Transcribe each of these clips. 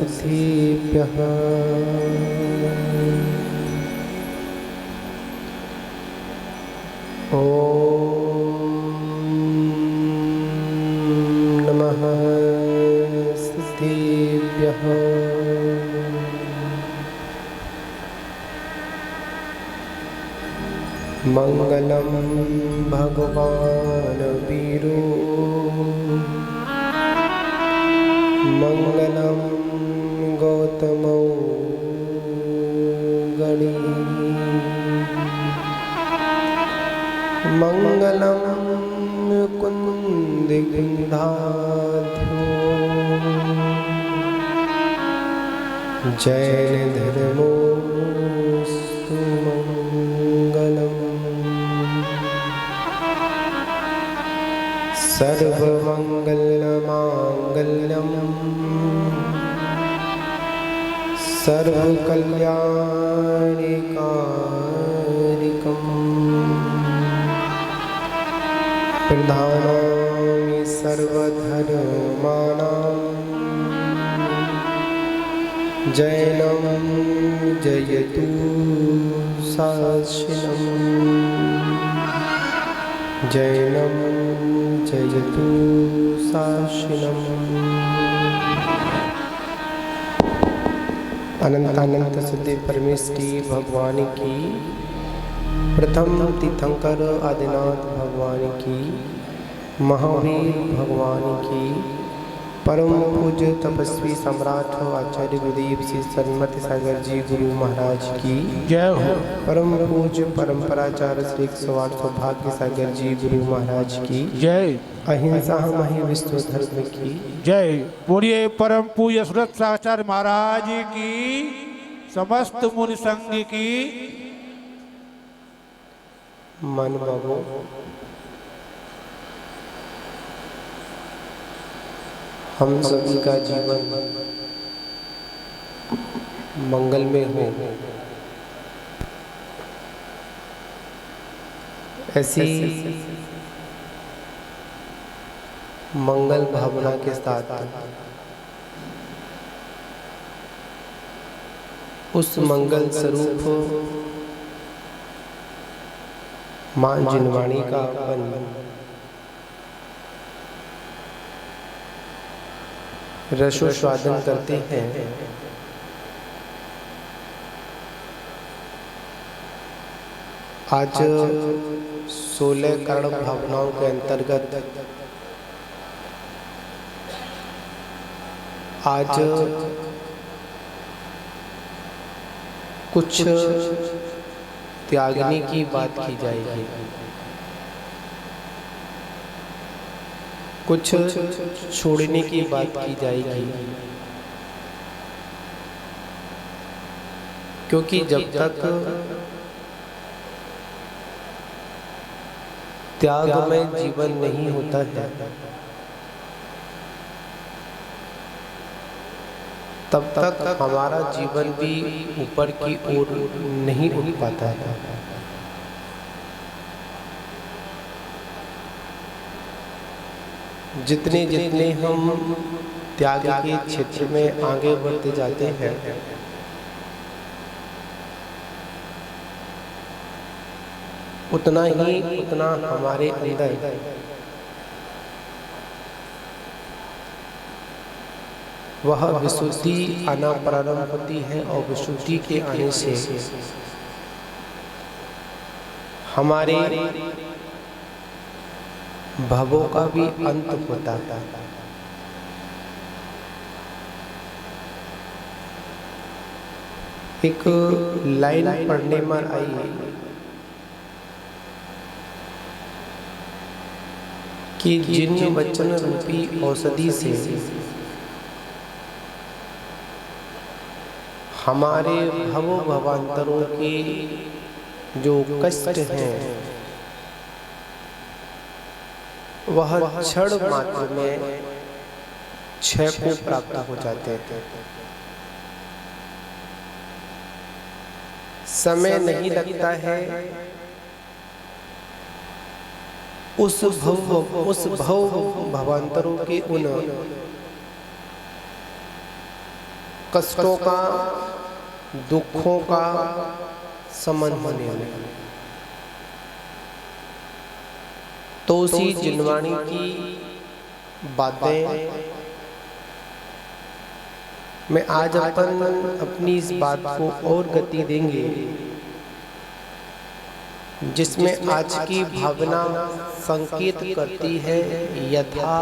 सिद्धिभ्यः नमः सिद्धिभ्यः। मंगलम भगवान वीरो मंगलम गौतमो गणी मंगलम मुकुंद गिंधाध्यो जैन धर्मोस्तु मंगलम सर्वमंगलमांगल्यम सर्वकल्याणकारिकम् प्रधानामि सर्वधर्माणां जैनं जयतु साशिनम् जैनं जयतु साशिनम्। अनंतानंत सिद्धि परमेष्टि भगवान की, प्रथम तीर्थंकर आदिनाथ भगवान की, महावीर भगवान की, परम पूज्य तपस्वी सम्राट आचार्य गुरुदेव श्री सन्मति सागर जी गुरु महाराज की जय हो। परम पूज्य परंपराचार्य श्री 108 सौभाग्य सागर जी गुरु महाराज की जय। अहिंसा मही विश्व धर्म की जय। बोलिए परम पूज्य सुरक्षाचार्य महाराज की, समस्त मुनि संघ की। मन बाबू, हम सभी का जीवन मंगल में हो, ऐसी मंगल भावना के साथ उस मंगल स्वरूप मां जिनवाणी का अपन रसोस्वादन करते हैं। आज 16 कर्ण भावनाओं के अंतर्गत आज कुछ त्यागने की बात की जाएगी, कुछ छोड़ने की बात की जाएगी, क्योंकि जब तक त्याग में जीवन नहीं होता है तब तक हमारा जीवन भी ऊपर की ओर नहीं उठ पाता है। जितने जितने हम त्याग के क्षेत्र में आगे बढ़ते जाते हैं, उतना हमारे अंदर वह विशुद्धि आना प्रारंभ होती है और विशुद्धि के आने से हमारे भवों का भी अंत होता है। एक लाइन पढ़ने में आई कि जिन वचन रूपी औषधि से हमारे भव भवांतरों के जो कष्ट हैं वह क्षण मात्र में क्षय को प्राप्त हो जाते हैं। समय नहीं लगता है उस भव भवांतरों के उन कष्टों का, दुखों का समन होने में। तो उसी जिनवाणी की बातें में आज अपन अपनी इस बात को और गति देंगे, जिसमें आज की भावना संकेत करती है यथा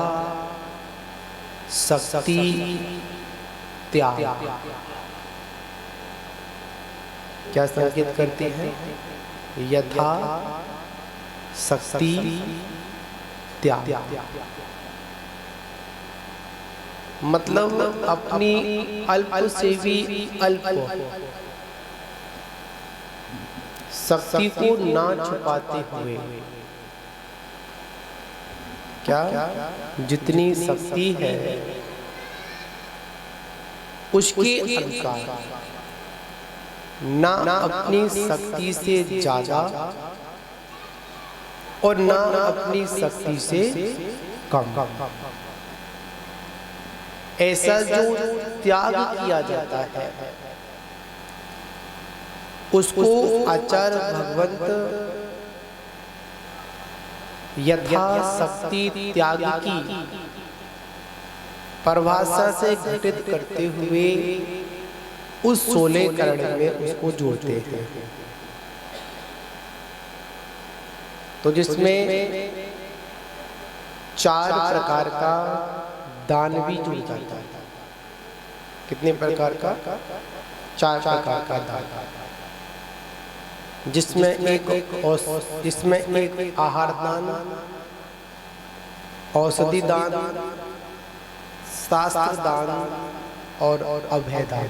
शक्ति त्याग। क्या संकेत करती है? यथा शक्ति त्याग। मतलब अपनी अल्प से भी अल्प शक्ति को ना छुपाते हुए, क्या जितनी शक्ति है उसके अनुसार, ना अपनी शक्ति से ज्यादा और ना अपनी शक्ति से कम, ऐसा जो त्याग किया जाता है उसको आचार्य भगवंत यथा शक्ति त्याग की परिभाषा से घटित करते हुए उस 16 करण में उसको जोड़ते हैं। तो जिसमें 4 प्रकार का दान भी जुड़ जाता है। कितने प्रकार का? 4 प्रकार का दान, जिसमें एक आहार दान, औषधि दान, शास्त्र दान और अभय दान।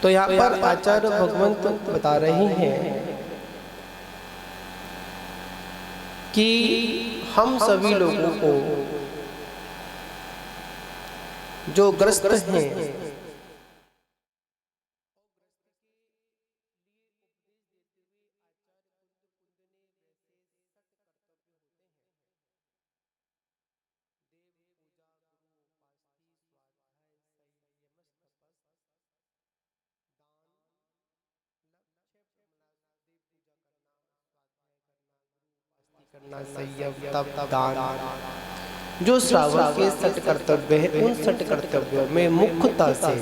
तो यहाँ पर आचार्य भगवंत बता रहे हैं कि हम सभी लोगों को जो ग्रस्त हैं, संयम, तप, दान, जो श्रावण के 6 कर्तव्य है, उन 6 कर्तव्यों में मुख्यता से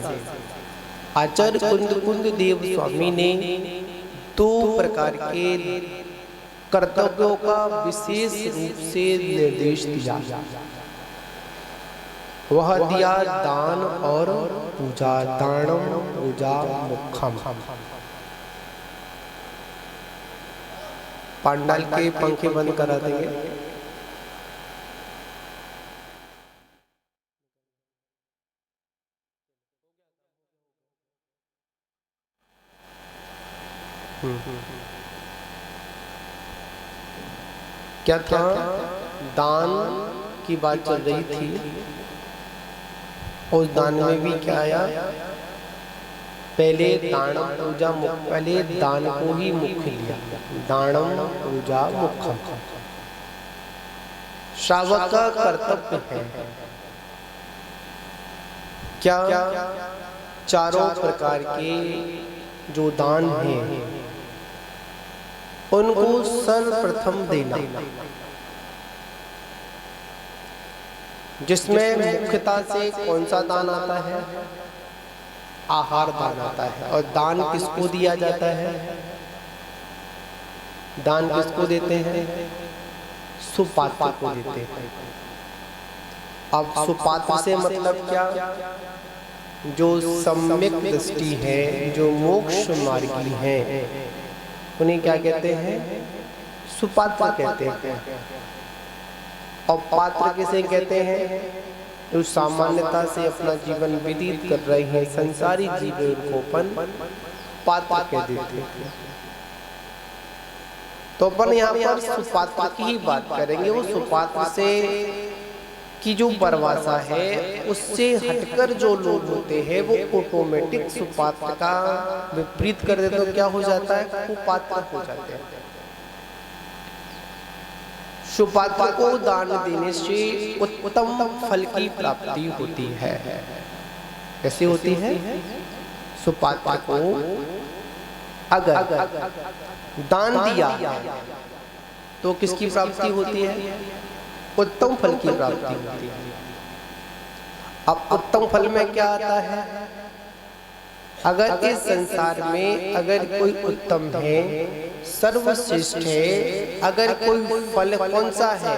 आचार्य कुंद देव स्वामी ने 2 प्रकार के कर्तव्यों का विशेष रूप से निर्देश दिया। वह दिया दान और पूजा। दानम पूजा मुखम। पांडाल के पंखे बंद करा देंगे। क्या था? दान की बात चल रही थी। उस दान में भी क्या आया? पहले दानम पूजा मुख्य, पहले दान को ही मुख्य लिया। दानम पूजा मुख्य श्रावक का कर्तव्य है। क्या? चारों प्रकार के जो दान हैं उनको सर्वप्रथम देना, जिसमें मुख्यता से कौन सा दान आता है? आहार दान आता है। और दान किसको दिया जाता है? दान किसको देते हैं? सुपात्र को देते हैं। अब सुपात्र से मतलब क्या? जो सम्यक दृष्टि है, जो मोक्ष मार्गी है, उन्हें क्या कहते हैं? सुपात्र कहते हैं। और पात्र किसे कहते हैं? जो सामान्यता से अपना जीवन व्यतीत कर रहे हैं, संसारी जीवन को अपन पात्र कह देते हैं। तो अपन यहाँ पर सुपात्र की ही बात करेंगे। वो सुपात्र से की जो परिभाषा है, उससे हटकर जो लोग होते हैं वो ऑटोमेटिक सुपात्र का विपरीत कर देते। तो क्या हो जाता है? कुपात्र हो जाते हैं। सुपात्र को दान देने से उत्तम फल की प्राप्ति होती है। कैसे होती है? सुपात्र को अगर दान दिया तो किसकी प्राप्ति होती है? उत्तम फल की प्राप्ति होती है। अब उत्तम फल में क्या आता है? अगर इस संसार में अगर कोई उत्तम है, सर्वश्रेष्ठ है, अगर कोई फल कौन सा है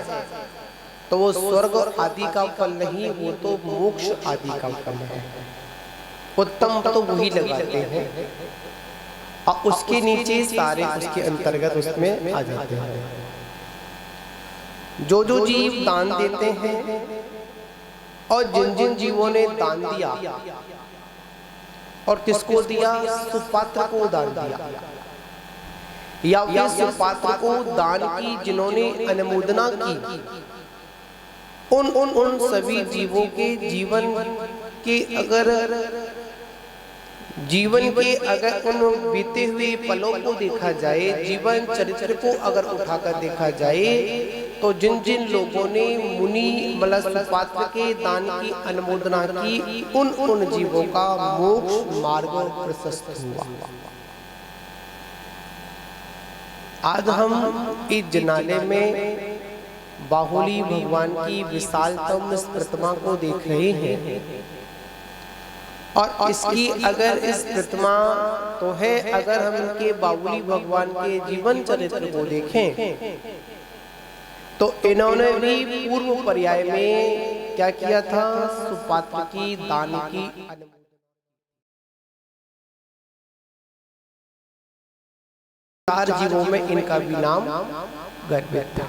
तो वो स्वर्ग आदि का फल नहीं, वो तो मोक्ष आदि का फल है। उत्तम तो वही लगाते हैं और उसके नीचे सारे उसके अंतर्गत उसमें आ जाते हैं। जो जो जीव दान देते हैं और जिन जिन जीवों ने दान दिया, और किसको दिया? सुपात्र को दान दिया, या फिर सुपात्र को दान की जिन्होंने अनुमोदना की, उन सभी जीवों के जीवन के अगर उन बीते हुए पलों को देखा जाए, जीवन चरित्र को अगर उठाकर देखा जाए, तो जिन जिन लोगों ने मुनि मतलब सुपात्र के दान की अनुमोदना की, उन जीवों का मोक्ष मार्ग प्रशस्त हुआ। आज हम इस जनालय में बाहुली भगवान की विशालतम इस प्रतिमा को देख रहे हैं, और इसकी अगर इस प्रतिमा तो है, अगर हम इनके बाहुली भगवान के जीवन चरित्र को देखें तो इन्होंने भी पूर्व पर्याय में क्या किया था? सुपात्र की दान की चार जीवों में इनका भी नाम गर्भित था।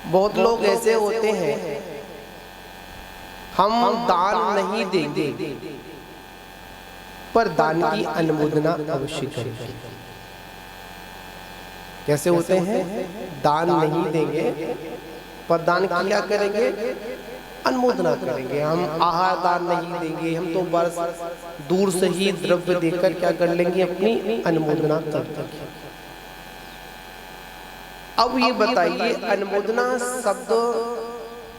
बहुत लोग ऐसे होते हैं, हम दान नहीं देंगे पर दान की अनुमोदना अवश्य करेंगे। कैसे होते हैं? दान नहीं देंगे पर दान क्या करेंगे? अनुमोदना करेंगे। हम आहार दान नहीं देंगे, हम तो बस दूर से ही द्रव्य देकर क्या कर लेंगे? अपनी अनुमोदना कर देंगे। अब ये बताइए, अनुमोदना शब्द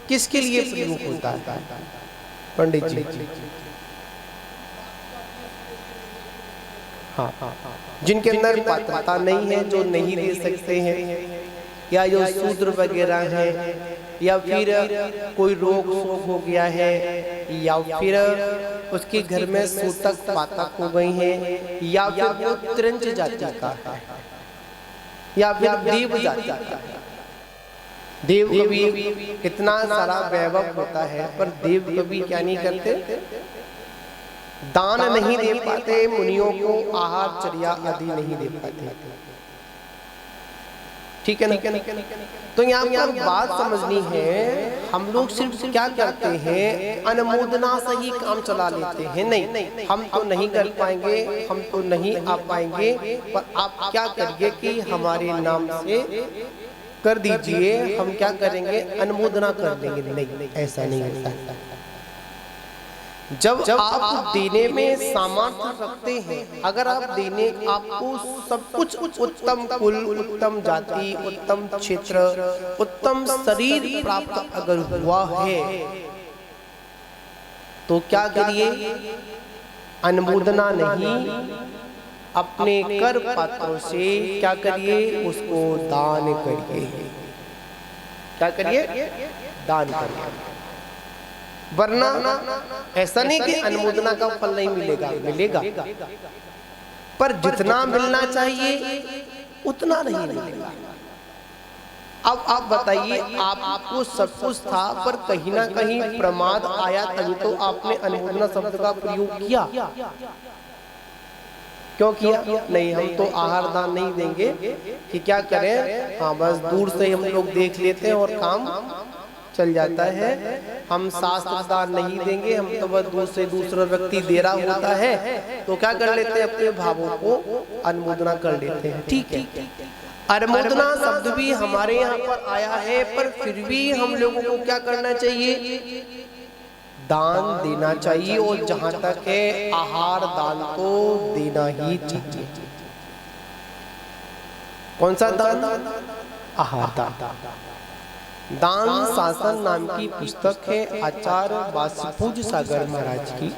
किसके लिए प्रयोग होता है पंडित जी? हाँ, जिनके अंदर पात्रता नहीं है, जो नहीं दे सकते हैं, या जो शूद्र वगैरह है, या फिर कोई रोग शोक हो गया है, या फिर उसके घर में सूतक पातक हो गई है, या फिर वो त्रिंच जाति का है, या फिर देव जाति का है। देव कभी कितना सारा वैभव होता है, पर देव कभी क्या नहीं करते? दान नहीं दे पाते, मुनियों को आहार चर्या आदि नहीं दे पाते। ठीक है ना? तो यहाँ पर बात समझनी है, हम लोग सिर्फ क्या करते हैं? अनुमोदना से ही काम चला लेते हैं। नहीं, हम तो नहीं कर पाएंगे, हम तो नहीं आ पाएंगे, पर आप क्या करिए कि हमारे नाम से कर दीजिए, हम क्या करेंगे? अनुमोदना कर देंगे। नहीं, ऐसा नहीं होता। जब आप देने में सामर्थ्य रखते हैं, अगर आप देने, आपको सब कुछ उत्तम कुल, उत्तम जाति, उत्तम क्षेत्र, उत्तम शरीर प्राप्त अगर हुआ है, तो क्या करिए? अनुमोदना नहीं, अपने कर पात्रों से क्या करिए? उसको दान करिए। क्या करिए? दान करिए। वरना ऐसा नहीं कि अनुमोदना का फल नहीं मिलेगा, मिलेगा, पर जितना मिलना चाहिए उतना नहीं मिलेगा। अब आप बताइए, आपको सब कुछ था, पर कहीं ना कहीं प्रमाद आया, तभी तो आपने अनुमोदना शब्द का प्रयोग किया। क्यों किया? नहीं, हम तो आहार दान नहीं देंगे कि क्या करें, हाँ बस दूर से हम लोग देख लेते हैं और काम चल जाता है। हम शास्त्र दान नहीं देंगे, हम तो बस दूर से दूसरा व्यक्ति दे रहा होता है तो क्या कर लेते हैं? अपने भावों को अनुमोदना कर लेते हैं। ठीक है, अनुमोदना शब्द भी हमारे यहाँ पर आया है, पर फिर भी हम लोगों को क्या करना चाहिए? दान देना चाहिए, और जहां तक है आहार दान तो देना ही चाहिए। कौन सा दान? आहार दान। दान शासन नाम की पुस्तक है आचार्य वासुपूज्य सागर महाराज की।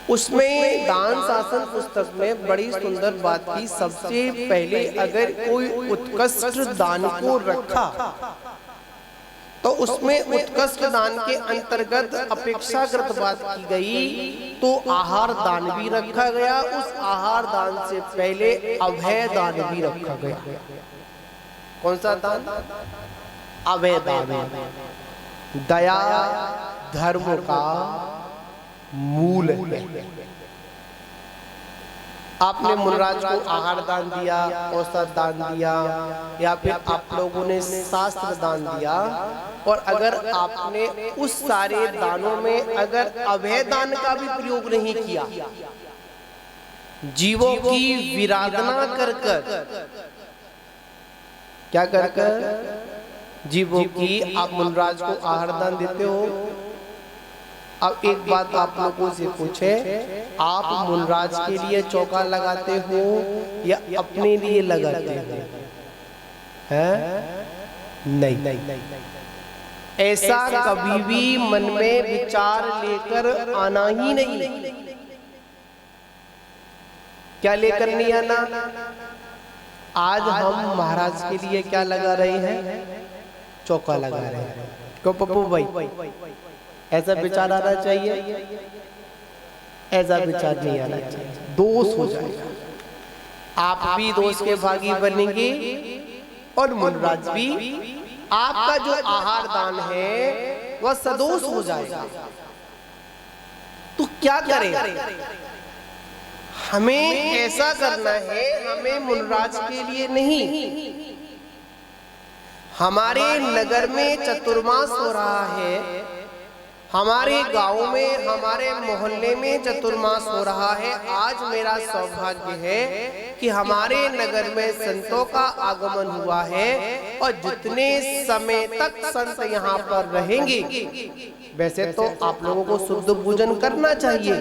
उसमें दान शासन पुस्तक में बड़ी सुंदर बात की। सबसे पहले अगर कोई उत्कृष्ट दान को रखा तो उसमें उत्कृष्ट दान के अंतर्गत अपेक्षाकृत बात की गई तो आहार दान भी रखा गया। उस आहार दान से पहले अभय दान भी रखा गया। कौन सा दान? अभय दान। दया धर्म का मूल है। आपने मुनराज को आहार दान दिया, औषध दान दिया, या फिर आप लोगों ने शास्त्र दान दिया, और अगर आपने उस सारे दानों में अगर अभय दान का भी प्रयोग नहीं किया, जीवों की विराधना कर कर, क्या कर कर जीवों की आप मुनराज को आहार दान देते हो। अब एक बात आप लोगों से पूछे, आप मुनराज के लिए चौका लगाते हो या अपने लिए लगाते हो? हैं? नहीं। ऐसा कभी भी मन में विचार लेकर आना ही नहीं। क्या लेकर नहीं आना? आज हम महाराज के लिए क्या लगा रहे हैं? चौका लगा रहे हैं। क्यों पप्पू भाई? ऐसा विचार आना चाहिए? ऐसा विचार नहीं आना चाहिए, दोष हो जाएगा। आप भी दोष के भागी बनेंगे और मुनराज भी। आपका जो आहार दान है वह सदोष हो जाएगा। तो क्या करें? हमें ऐसा करना है, हमें मुनराज के लिए नहीं, हमारे नगर में चतुर्मास हो रहा है, हमारे गांव में, हमारे मोहल्ले में चतुर्मास हो रहा है। आज मेरा सौभाग्य है कि हमारे नगर में संतों का आगमन हुआ है, और जितने समय तक संत यहाँ पर रहेंगे, वैसे तो आप लोगों को शुद्ध भोजन करना चाहिए।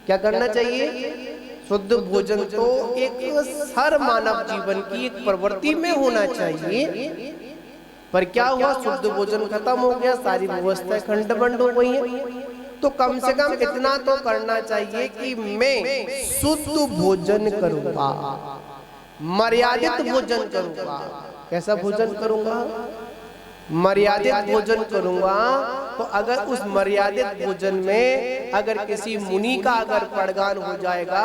क्या करना चाहिए? शुद्ध भोजन तो एक हर मानव जीवन की एक प्रवृत्ति में होना चाहिए। पर क्या हुआ? शुद्ध भोजन खत्म हो गया, सारी व्यवस्था खंड-बंड हो गई है। तो कम से कम इतना तो करना चाहिए कि मैं शुद्ध भोजन करूंगा, मर्यादित भोजन करूंगा। कैसा भोजन करूंगा? मर्यादित भोजन करूंगा। तो अगर उस मर्यादित भोजन में अगर किसी मुनि का अगर पड़गान हो जाएगा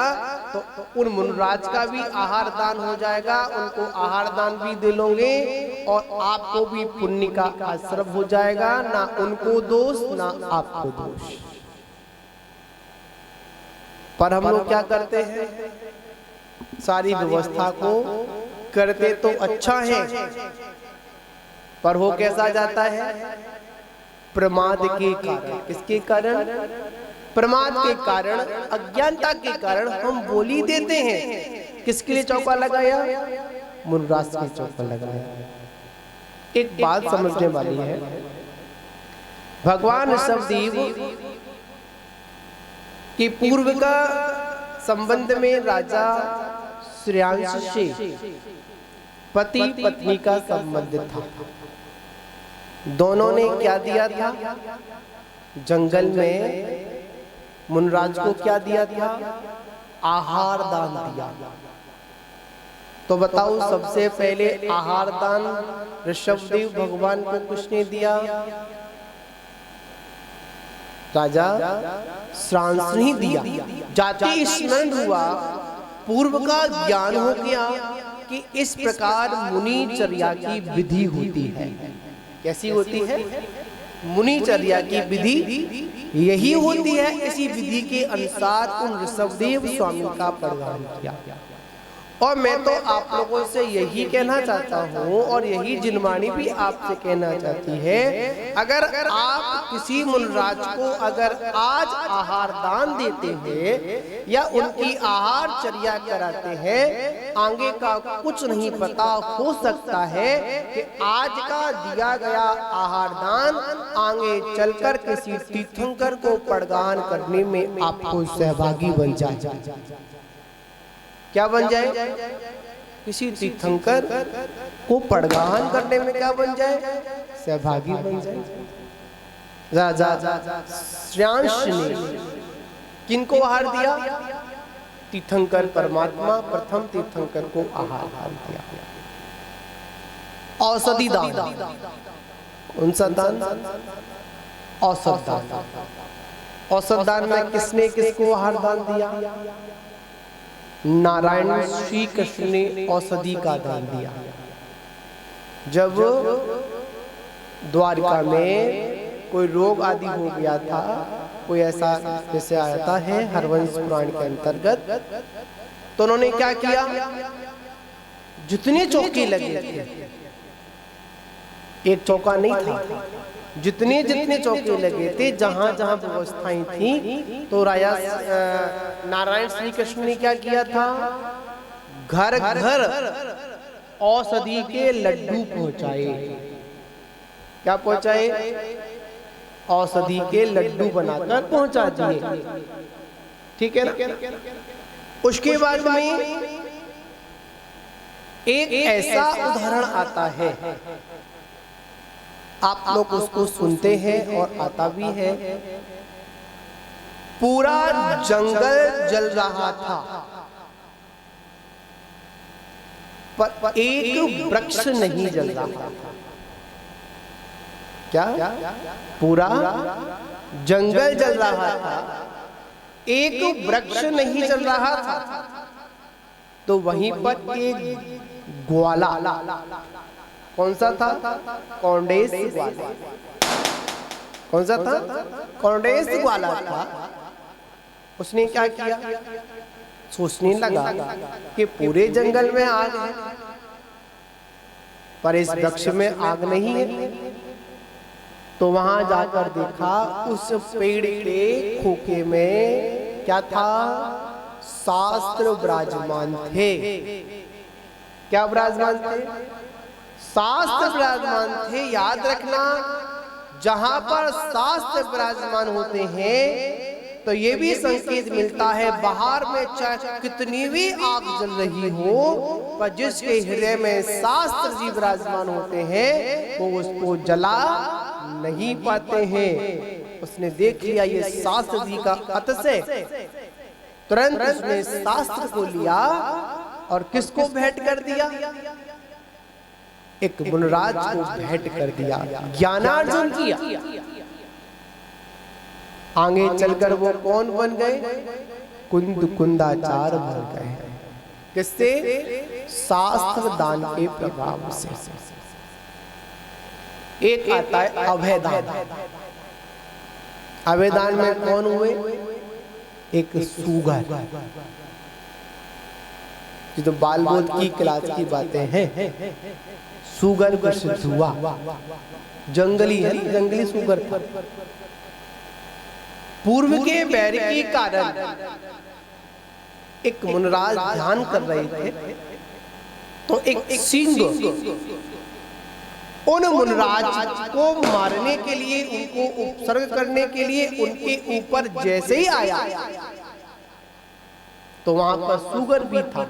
तो उन मुनराज का भी आहार दान हो जाएगा, उनको आहार दान भी दे लोगे, और आपको भी पुण्य का आश्रय हो जाएगा। ना उनको दोष, ना आपको दोष। पर हम लोग क्या करते हैं? सारी व्यवस्था को करते तो अच्छा है, पर हो कैसा जाता है? प्रमाद के कारण। किसके कारण? प्रमाद के कारण, अज्ञानता के कारण हम बोली देते हैं। किसके लिए चौका लगाया? मुनराज के चौका लगाया। एक बात समझने वाली है, भगवान ऋषभदेव के पूर्व का संबंध में राजा श्रेयांश से पति पत्नी का संबंध था। दोनों ने क्या दिया था? जंगल में मुनराज को क्या दिया था? आहार दान दिया। तो बताओ, सबसे पहले आहार दान ऋषभदेव भगवान को किसने दिया? राजा श्रेयांश ने दिया। जाति स्मरण हुआ, पूर्व का ज्ञान हो गया कि इस प्रकार मुनिचर्या की विधि होती है। कैसी होती है? मुनिचर्या की विधि यही होती है। इसी विधि के अनुसार उन ऋषभदेव स्वामी का प्रदान किया। और मैं तो आप लोगों से यही कहना चाहता हूँ, और यही जिनवाणी भी आपसे कहना चाहती है, अगर आप किसी मुनराज को अगर आज आहार दान देते हैं या उनकी आहार चर्या कराते हैं, आगे का कुछ नहीं पता, हो सकता है कि आज का दिया गया आहार दान आगे चलकर किसी तीर्थंकर को प्रदान करने में आपको सहभागी बन जाए। क्या बन जाए? किसी तीर्थंकर को पड़गाहन करने में क्या बन जाए, सहभागी बन जाए। राजा श्रेयांश ने किनको आहार दिया, तीर्थंकर परमात्मा प्रथम तीर्थंकर को आहार दिया। औषधि दान, कौन सा दान, औषध दान। औषध दान में किसने किसको आहार दान दिया, नारायण श्री कृष्ण ने औषधि का दान दिया। जब द्वारका में कोई रोग आदि हो गया था, कोई ऐसा जैसे आता है हरवंश पुराण के अंतर्गत, तो उन्होंने क्या किया, जितने चौके लगे थे, एक चौका नहीं था, जितने जितने चौके लगे थे, जहां जहां व्यवस्थाएं थी, तो राजा नारायण श्री कृष्ण ने क्या किया था, घर घर औषधि के लड्डू पहुंचाए। क्या पहुंचाए, औषधि के लड्डू बनाकर पहुंचा दिए। ठीक है ना। उसके बाद में एक ऐसा उदाहरण आता है, आप लोग उसको सुनते हैं और आता भी है। पूरा जंगल जल रहा था, पर एक वृक्ष नहीं जल रहा था। क्या, पूरा जंगल जल रहा था, एक वृक्ष नहीं जल रहा था। तो वहीं पर एक ग्वाला, कौन सा था, कौंडेश ग्वाला, कौन सा था, कौंडेश ग्वाला था। उसने क्या किया, सोचने लगा कि पूरे जंगल में आग है, पर इस वृक्ष में आग नहीं है। तो वहां जाकर देखा, उस पेड़ के खोखे में क्या था, शास्त्र विराजमान थे। क्या विराजमान थे, शास्त्र विराजमान थे। याद रखना, जहां पर शास्त्र विराजमान होते हैं, तो ये भी संकेत मिलता है, बाहर में चाहे कितनी भी आग जल रही हो, पर जिसके हृदय में शास्त्र जी विराजमान होते हैं, वो उसको जला नहीं पाते हैं। उसने देख लिया ये शास्त्र जी का अत से, तुरंत उसने शास्त्र को लिया और किसको भेंट कर दिया, एक मुनराज को भेंट कर दिया, ज्ञानार्जन किया। आगे चलकर वो कौन बन गए, कुंद कुंदाचार बन गए। किससे, शास्त्र दान के प्रभाव से। एक आता है अभयदान। अभयदान में कौन हुए, एक सूगर। ये तो बाल बोध की क्लास की बातें हैं। सूगर को सिद्ध हुआ, जंगली है, जंगली सूगर था। पूर्व के बैर के कारण एक मुनराज ध्यान कर रहे थे, तो एक सिंह उन मुनराज को मारने के लिए, उनको उपसर्ग करने के लिए उनके ऊपर जैसे ही आया, तो वहां पर सूगर भी था।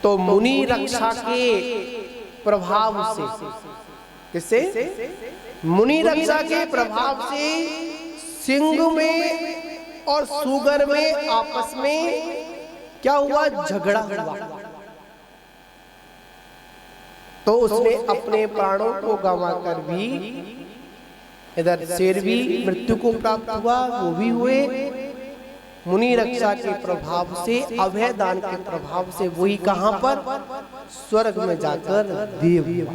तो मुनि रक्षा के प्रभाव से, किससे, मुनि रक्षा के प्रभाव से सिंह में और सूगर में आपस में क्या हुआ, झगड़ा हुआ। तो उसने अपने प्राणों को गंवाकर भी, इधर शेर भी मृत्यु को प्राप्त हुआ, वो भी हुए। मुनि रक्षा के प्रभाव से, अभय दान के प्रभाव से वही कहां पर, स्वर्ग में जाकर देव हुआ।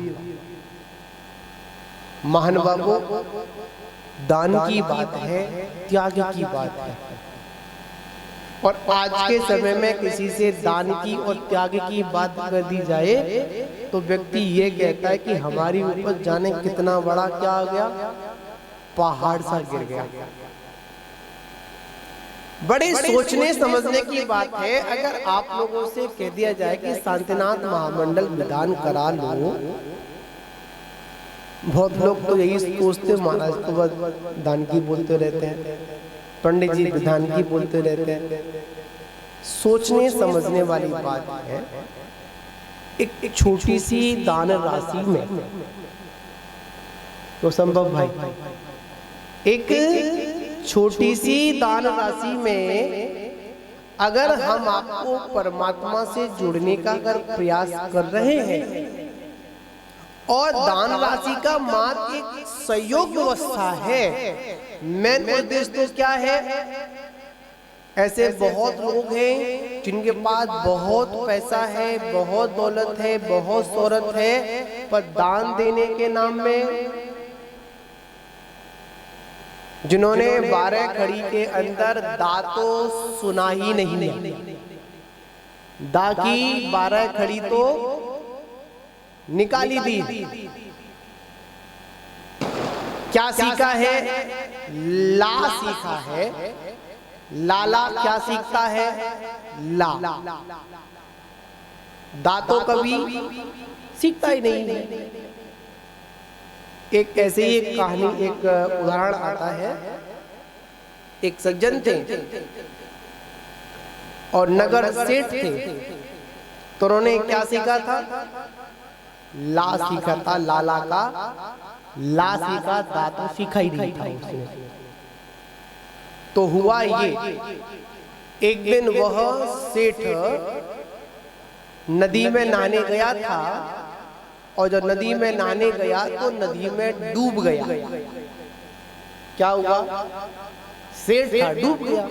महान बाबू, दान की बात है, त्याग की बात है। और आज के समय में किसी से दान की और त्याग की बात कर दी जाए, तो व्यक्ति ये कहता है कि हमारी ऊपर जाने कितना बड़ा क्या आ गया, पहाड़ सा गिर गया। बड़े सोचने समझने की बात है। अगर आप लोगों से कह दिया जाए कि शांतिनाथ महामंडल विधान करा लो, बहुत लोग तो यही सोचते, महाराज तो बस दान की बोलते रहते हैं, पंडित जी विधान की बोलते रहते हैं। सोचने समझने वाली बात है। एक छोटी सी दान राशि में तो संभव भाई, एक छोटी सी दान राशि में अगर हम आपको परमात्मा से जुड़ने का अगर प्रयास कर रहे हैं और दान राशि का मात्र एक सहयोग व्यवस्था है, मेन उद्देश्य तो क्या है? ऐसे बहुत लोग हैं जिनके पास बहुत पैसा है, बहुत दौलत है, बहुत शोहरत है, पर दान देने के नाम में, जिन्होंने 12 खड़ी के अंदर दा तो सुना ही नहीं, दा की 12 खड़ी तो निकाली दी। क्या सीखा है? ला सीखा है। लाला क्या सीखता है? ला। दा तो कभी सीखता ही नहीं। एक ऐसे ही एक कहानी, एक उदाहरण आता है। एक सज्जन थे और नगर सेठ थे, तो उन्होंने क्या सीखा था? ला सीखा था। लाला का ला सीखा, दा तो सीखा ही नहीं था उसने। तो हुआ ये, एक दिन वह सेठ नदी में नहाने गया था और जब नदी में नहाने गया तो नदी में डूब गया। क्या हुआ? सेठ था, डूब गया।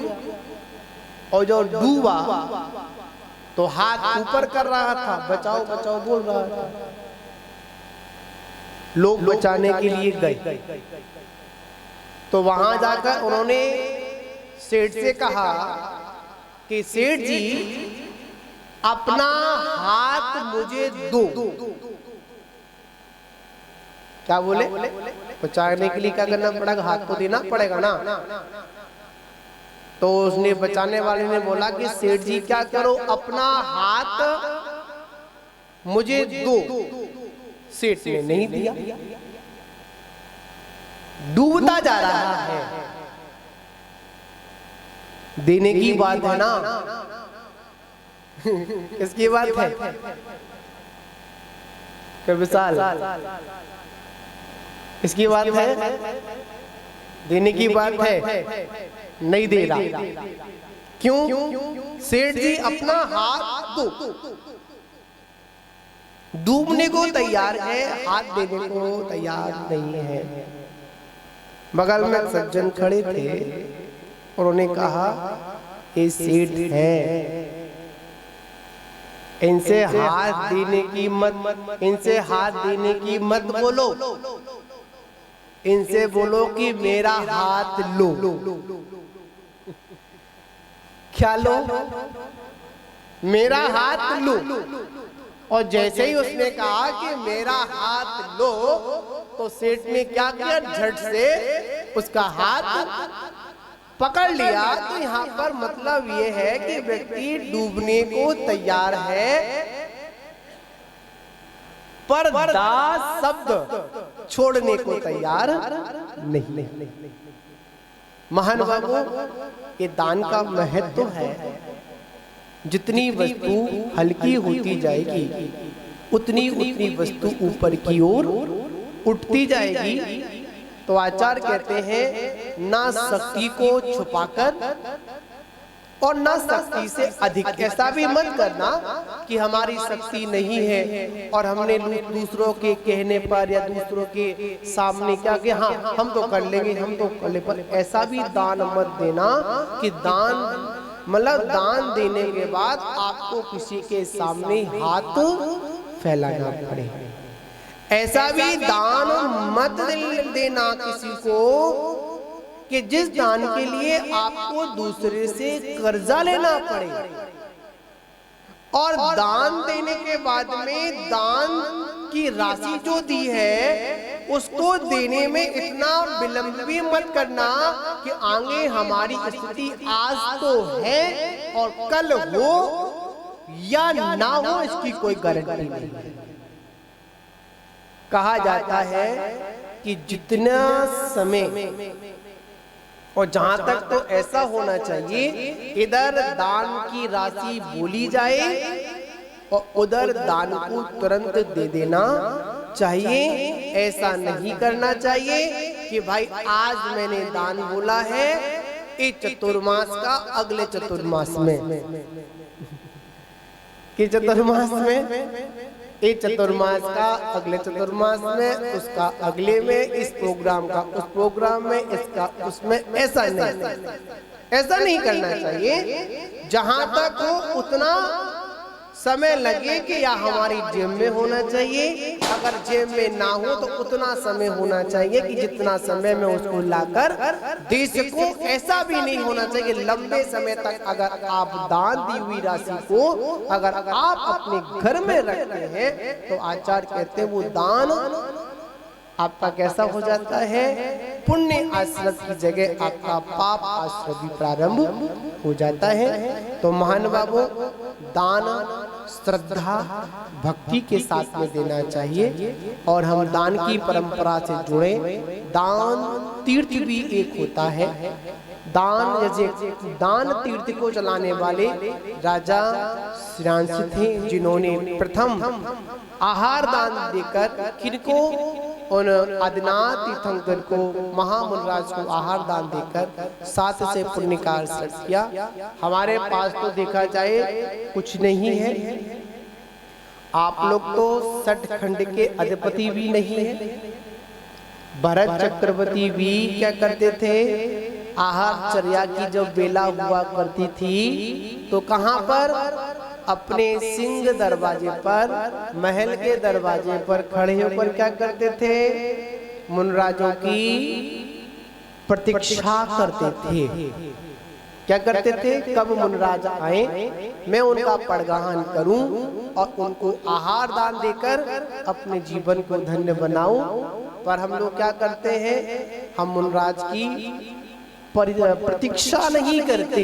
और जब डूबा तो हाथ ऊपर कर रहा था, बचाओ बचाओ बोल रहा था। लोग बचाने के लिए गए, तो वहां जाकर उन्होंने सेठ से कहा कि सेठ जी अपना हाथ मुझे दो। क्या बोले? बचाने के लिए क्या करना पड़ेगा? हाथ तो देना पड़ेगा ना। तो उसने, बचाने वाले ने बोला कि सेठ जी क्या करो, अपना हाथ मुझे दो। सेठ ने नहीं दिया, डूबता जा रहा है। देने की बात है ना, किसकी बात है? विशाल, इसकी बात है, देने की बात है, नहीं दे रहा। क्यों? सेठ जी अपना हाथ दो, डूबने को तैयार है, हाथ देने को तैयार नहीं है। बगल में सज्जन खड़े थे, उन्होंने कहा ये सेठ है, इनसे हाथ देने की मत, इनसे हाथ देने की मत बोलो, इनसे बोलो कि मेरा हाथ लो। क्या लो? मेरा हाथ लो। और जैसे ही उसने कहा कि मेरा हाथ लो, तो सेठ ने क्या किया? झट से उसका हाथ पकड़ लिया। तो यहाँ पर मतलब ये है कि व्यक्ति डूबने को तैयार है, पर दा शब्द छोड़ने को तैयार नहीं। महानुभावों, ये दान का महत्व है। जितनी वस्तु हल्की होती जाएगी, उतनी उतनी वस्तु ऊपर की ओर उठती जाएगी। तो आचार्य कहते हैं, ना शक्ति को छुपाकर और ना शक्ति से अधिक। ऐसा भी मत करना कि हमारी शक्ति नहीं है और हमने दूसरों के कहने पर या दूसरों के सामने क्या कि हाँ हम तो कर लेंगे, हम तो कर ले। पर ऐसा भी दान मत देना कि दान मतलब दान देने के बाद आपको किसी के सामने हाथ फैलाना पड़े। ऐसा भी दान मत देना किसी को कि जिस दान के लिए आपको दूसरे से कर्जा लेना पड़े। और दान देने के बाद में दान की राशि जो दी है उसको देने में इतना विलंब भी मत करना कि आगे हमारी स्थिति आज तो है और कल हो या ना हो इसकी कोई गारंटी नहीं। कहा जाता है कि जितना समय और जहां तक तो ऐसा होना चाहिए, इधर दान की राशि बोली जाए और उधर दान को तुरंत दे देना चाहिए। ऐसा नहीं करना चाहिए कि भाई आज मैंने दान बोला है, इस चतुर्मास का अगले चतुर्मास में, कि चतुर्मास में, इस चतुर्मास का अगले चतुर्मास में, उसका अगले में, इस प्रोग्राम का उस प्रोग्राम में, इसका उसमें। ऐसा नहीं करना चाहिए। जहां तक हो उतना समय लगे कि या हमारी जेब में होना चाहिए, अगर जेब में ना हो तो उतना समय होना चाहिए कि जितना समय में उसको लाकर दे सको। ऐसा भी नहीं होना चाहिए लंबे समय तक अगर आप दान दी हुई राशि को अगर आप अपने घर में रखते हैं तो आचार्य कहते हैं वो दान आपका कैसा हो जाता है, पुण्य आश्रय की जगह आपका पाप आश्रय भी प्रारंभ हो जाता है। तो महानुभावों, दान श्रद्धा भक्ति के साथ में देना चाहिए और हम दान की परंपरा से जुड़े। दान तीर्थ भी एक होता है। दान जैसे दान तीर्थ को चलाने वाले राजा श्रांश थे, जिन्होंने प्रथम आहार दान देकर किनको, उन आदिनाथ तीर्थंकर को, महामुनिराज को आहार दान देकर 7 से पुण्य का अर्जन किया। हमारे पास तो देखा जाए कुछ नहीं है। आप लोग तो 60 खंड के अधिपति भी नहीं है। भरत चक्रवर्ती भी क्या करते थे, आहार चर्या की जब बेला हुआ करती थी तो कहां पर, अपने सिंह दरवाजे पर, महल के दरवाजे पर खड़े होकर क्या करते थे, मुनराजों की प्रतीक्षा करते थे। क्या करते थे, कब मुनराज आए, मैं उनका पड़गाहन करूं और उनको आहार दान देकर अपने जीवन को धन्य बनाऊं। पर हम लोग क्या करते हैं, हम मुनराज की प्रतीक्षा नहीं करते।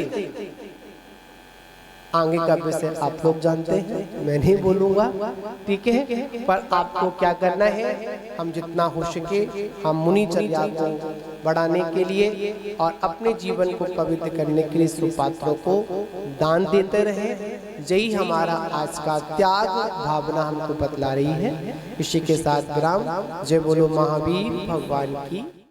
आगे का विषय आप लोग जानते हैं, मैं नहीं बोलूंगा, ठीक है। पर आपको क्या करना है, हम जितना हो सके हम मुनिचर्या को बढ़ाने के लिए और अपने जीवन को पवित्र करने के लिए सुपात्रों को दान देते रहे। यही हमारा आज का त्याग भावना हमको बतला रही है। इसी के साथ विराम। जय बोलो महावीर भगवान की।